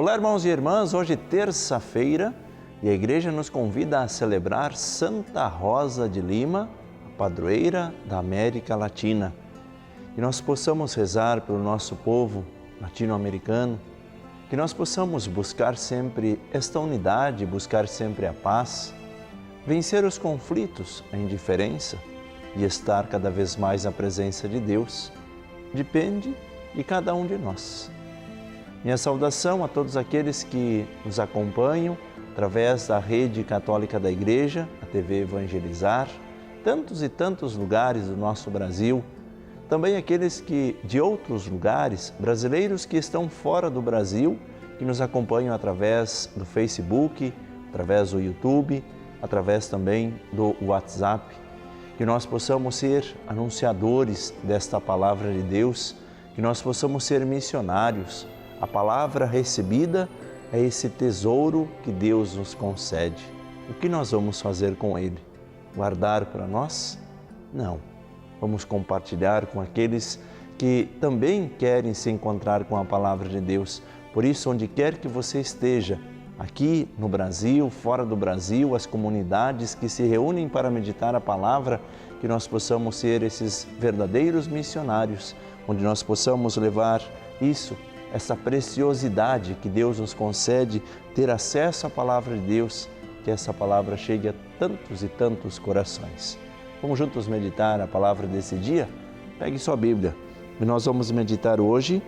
Olá, irmãos e irmãs, hoje terça-feira e a igreja nos convida a celebrar Santa Rosa de Lima, a padroeira da América Latina. Que nós possamos rezar pelo nosso povo latino-americano, que nós possamos buscar sempre esta unidade, buscar sempre a paz, vencer os conflitos, a indiferença e estar cada vez mais na presença de Deus. Depende de cada um de nós. Minha saudação a todos aqueles que nos acompanham através da Rede Católica da Igreja, a TV Evangelizar, tantos e tantos lugares do nosso Brasil, também aqueles que de outros lugares, brasileiros que estão fora do Brasil, que nos acompanham através do Facebook, através do YouTube, através também do WhatsApp, que nós possamos ser anunciadores desta palavra de Deus, que nós possamos ser missionários. A palavra recebida é esse tesouro que Deus nos concede. O que nós vamos fazer com ele? Guardar para nós? Não. Vamos compartilhar com aqueles que também querem se encontrar com a palavra de Deus. Por isso, onde quer que você esteja, aqui no Brasil, fora do Brasil, as comunidades que se reúnem para meditar a palavra, que nós possamos ser esses verdadeiros missionários, onde nós possamos levar isso, essa preciosidade que Deus nos concede, ter acesso à palavra de Deus, que essa palavra chegue a tantos e tantos corações. Vamos juntos meditar a palavra desse dia? Pegue sua Bíblia e nós vamos meditar hoje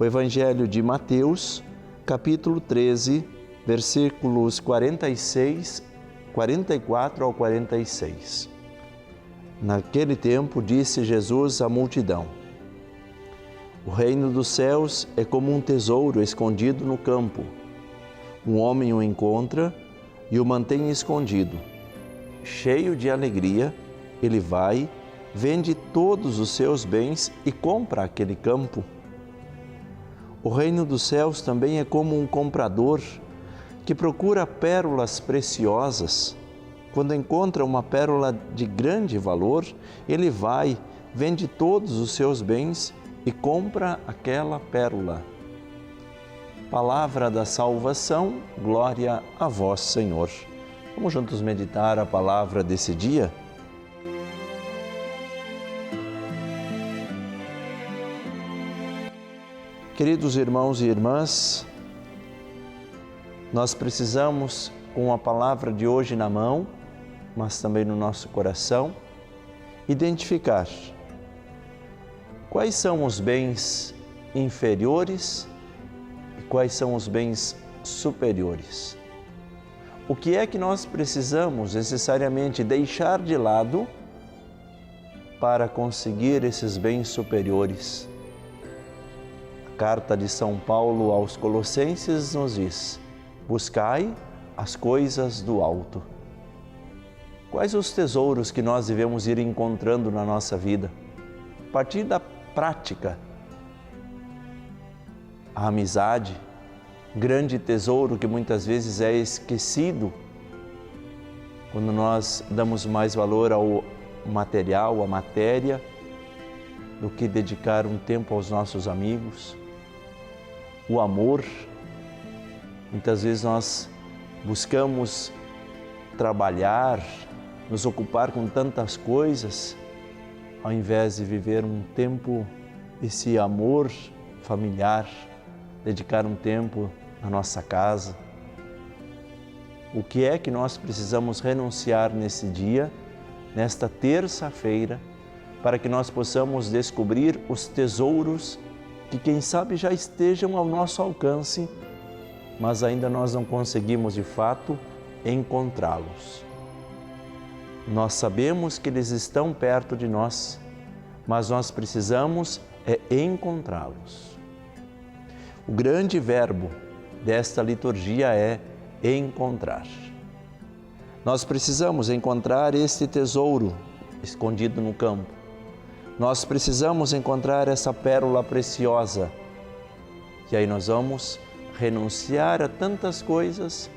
o Evangelho de Mateus, capítulo 13, versículos 44 ao 46. Naquele tempo disse Jesus à multidão: o reino dos céus é como um tesouro escondido no campo. Um homem o encontra e o mantém escondido. Cheio de alegria, ele vai, vende todos os seus bens e compra aquele campo. O reino dos céus também é como um comprador que procura pérolas preciosas. Quando encontra uma pérola de grande valor, ele vai, vende todos os seus bens e compra aquela pérola. Palavra da salvação, glória a vós, Senhor. Vamos juntos meditar a palavra desse dia? Queridos irmãos e irmãs, nós precisamos, com a palavra de hoje na mão, mas também no nosso coração, identificar quais são os bens inferiores e quais são os bens superiores. O que é que nós precisamos necessariamente deixar de lado para conseguir esses bens superiores? A carta de São Paulo aos Colossenses nos diz: buscai as coisas do alto. Quais os tesouros que nós devemos ir encontrando na nossa vida? A partir da prática, a amizade, grande tesouro que muitas vezes é esquecido quando nós damos mais valor ao material, à matéria, do que dedicar um tempo aos nossos amigos. O amor, muitas vezes nós buscamos trabalhar, nos ocupar com tantas coisas, ao invés de viver um tempo, esse amor familiar, dedicar um tempo na nossa casa. O que é que nós precisamos renunciar nesse dia, nesta terça-feira, para que nós possamos descobrir os tesouros que, quem sabe, já estejam ao nosso alcance, mas ainda nós não conseguimos, de fato, encontrá-los. Nós sabemos que eles estão perto de nós, mas nós precisamos encontrá-los. O grande verbo desta liturgia é encontrar. Nós precisamos encontrar este tesouro escondido no campo. Nós precisamos encontrar essa pérola preciosa. E aí nós vamos renunciar a tantas coisas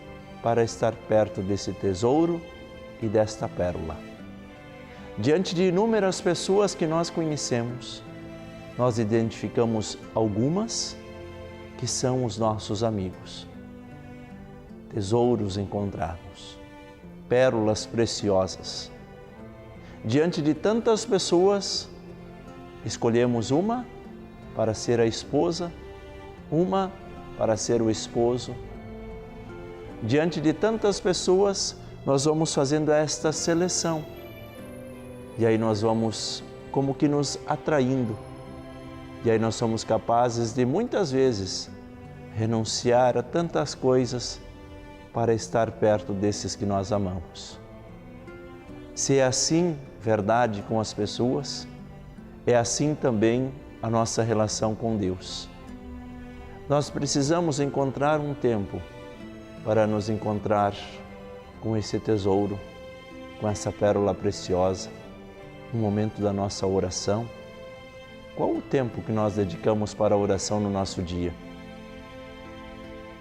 para estar perto desse tesouro e desta pérola. Diante de inúmeras pessoas que nós conhecemos, nós identificamos algumas que são os nossos amigos. Tesouros encontrados, pérolas preciosas. Diante de tantas pessoas, escolhemos uma para ser a esposa, uma para ser o esposo. Diante de tantas pessoas, nós vamos fazendo esta seleção. E aí nós vamos como que nos atraindo. E aí nós somos capazes de muitas vezes renunciar a tantas coisas para estar perto desses que nós amamos. Se é assim, verdade, com as pessoas, é assim também a nossa relação com Deus. Nós precisamos encontrar um tempo para nos encontrar com esse tesouro, com essa pérola preciosa, no momento da nossa oração. Qual o tempo que nós dedicamos para a oração no nosso dia?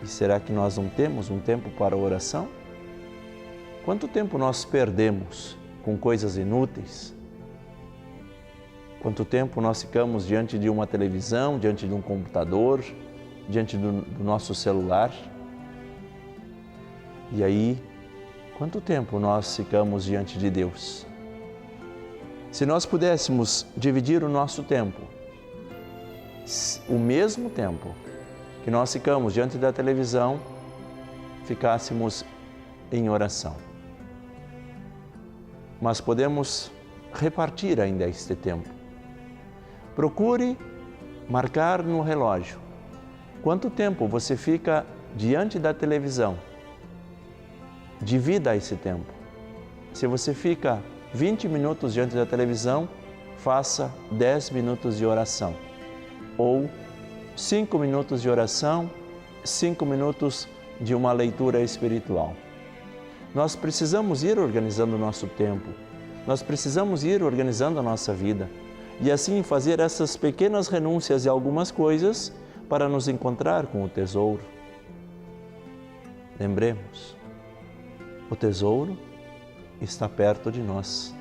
E será que nós não temos um tempo para a oração? Quanto tempo nós perdemos com coisas inúteis? Quanto tempo nós ficamos diante de uma televisão, diante de um computador, diante do nosso celular? E aí, quanto tempo nós ficamos diante de Deus? Se nós pudéssemos dividir o nosso tempo, o mesmo tempo que nós ficamos diante da televisão, ficássemos em oração. Mas podemos repartir ainda este tempo. Procure marcar no relógio quanto tempo você fica diante da televisão. Divida esse tempo. Se você fica 20 minutos diante da televisão, faça 10 minutos de oração. Ou 5 minutos de oração, 5 minutos de uma leitura espiritual. Nós precisamos ir organizando o nosso tempo. Nós precisamos ir organizando a nossa vida. E assim fazer essas pequenas renúncias de algumas coisas para nos encontrar com o tesouro. Lembremos, o tesouro está perto de nós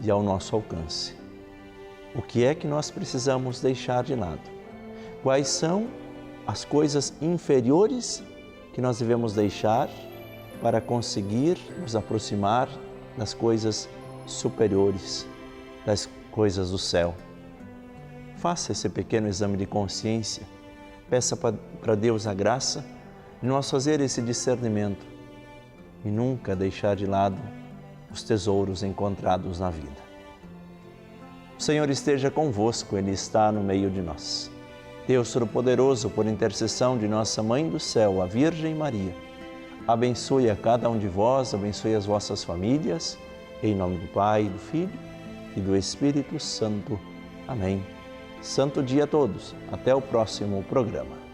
e ao nosso alcance. O que é que nós precisamos deixar de lado? Quais são as coisas inferiores que nós devemos deixar para conseguir nos aproximar das coisas superiores, das coisas do céu? Faça esse pequeno exame de consciência, peça para Deus a graça de nós fazer esse discernimento e nunca deixar de lado os tesouros encontrados na vida. O Senhor esteja convosco, Ele está no meio de nós. Deus Todo-Poderoso, por intercessão de nossa Mãe do Céu, a Virgem Maria, abençoe a cada um de vós, abençoe as vossas famílias, em nome do Pai, do Filho e do Espírito Santo. Amém. Santo dia a todos. Até o próximo programa.